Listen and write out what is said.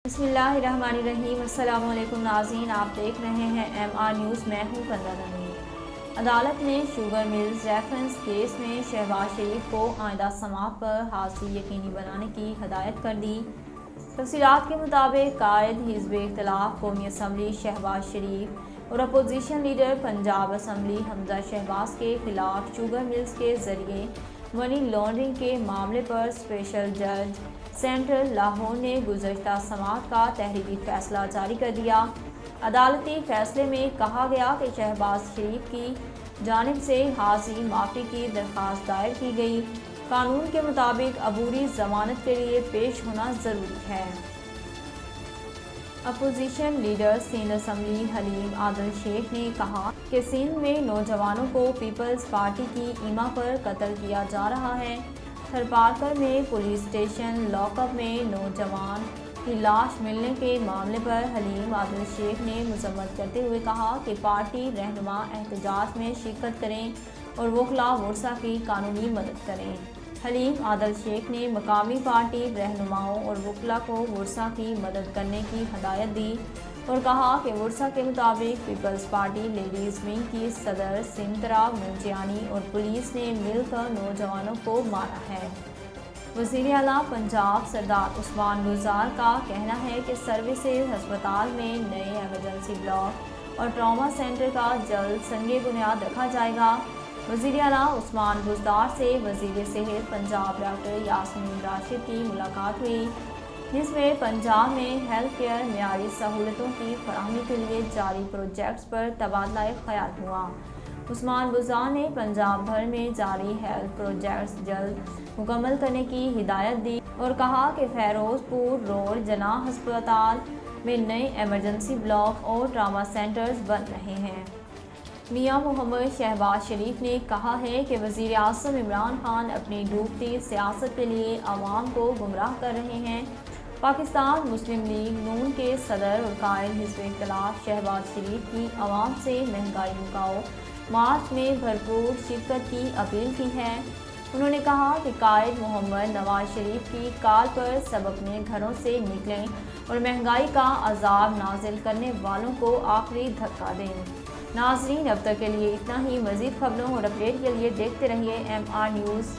बिस्मिल्लाहिर्रहमानिर्रहीम। अस्सलामु अलैकुम नाज़रीन, आप देख रहे हैं MR न्यूज़। मैं हूं कंदा नवीन। अदालत ने शुगर मिल्स रेफरेंस केस में शहबाज शरीफ को आइंदा समाअत पर हाजिरी यकीनी बनाने की हदायत कर दी। तफसीलात के मुताबिक कायद हिज़्ब इख्तिलाफ कौमी असम्बली शहबाज शरीफ और opposition leader Punjab assembly Hamza Shahbaz के खिलाफ शुगर मिल्स के जरिए मनी लॉन्ड्रिंग के मामले पर स्पेशल जज सेंट्रल लाहौर ने गुज़श्ता समाअत का तहरीरी फैसला जारी कर दिया। अदालती फैसले में कहा गया कि शहबाज शरीफ की जानिब से हाजिरी माफ़ी की दरख्वास्त दायर की गई। कानून के मुताबिक अबूरी जमानत के लिए पेश होना ज़रूरी है। Opposition leader Sindh assembly Haleem Adil Sheikh ने कहा कि सिंध में नौजवानों को पीपल्स पार्टी की ईमा पर कत्ल किया जा रहा है। थरपारकर में पुलिस स्टेशन लॉकअप में नौजवान की लाश मिलने के मामले पर हलीम आदिल शेख ने मजम्मत करते हुए कहा कि पार्टी रहनुमा एहतजाज में शिरकत करें और वकला वर्सा की कानूनी मदद करें। हलीम आदिल शेख ने मकामी पार्टी रहनुमाओं और वकला को वर्सा की मदद करने की हदायत दी और कहा कि वर्सा के मुताबिक पीपल्स पार्टी लेडीज़ विंग की सदर सिमतरा मुंजियानी और पुलिस ने मिलकर नौजवानों को मारा है। वज़ीर आला पंजाब सरदार उस्मान गुज़ार का कहना है कि सर्विसेज अस्पताल में नए एमरजेंसी ब्लॉक और ट्रॉमा सेंटर का जल्द संगे बुनियाद रखा जाएगा। वज़ीर आला उस्मान गुज़ार से वज़ीर सेहत पंजाब डॉक्टर यास्मीन राशिद की मुलाकात हुई, जिसमें पंजाब में हेल्थ केयर मेयारी सहूलतों की फराहमी के लिए जारी प्रोजेक्ट्स पर तबादला ख्याल हुआ। उस्मान गुज़ार ने पंजाब भर में जारी हेल्थ प्रोजेक्ट्स जल्द मुकम्मल करने की हिदायत दी और कहा कि फ़ैरोज़पुर रोड जनाह अस्पताल में नए एमरजेंसी ब्लॉक और ट्रामा सेंटर्स बन रहे हैं। मियां मोहम्मद शहबाज शरीफ ने कहा है कि वज़ीर आज़म इमरान खान अपनी डूबती सियासत के लिए आवाम को गुमराह कर रहे हैं। पाकिस्तान मुस्लिम लीग नून के सदर और कायद हिज़्ब इख्तिलाफ शहबाज शरीफ की आवाम से महंगाई मुकाओ मार्च में भरपूर शिरकत की अपील की है। उन्होंने कहा कि कायद मोहम्मद नवाज शरीफ की कॉल पर सब अपने घरों से निकलें और महंगाई का अजाब नाजिल करने वालों को आखिरी धक्का दें। नाज़रीन, अब तक के लिए इतना ही। मज़ीद खबरों और अपडेट के लिए देखते रहिए MR न्यूज़।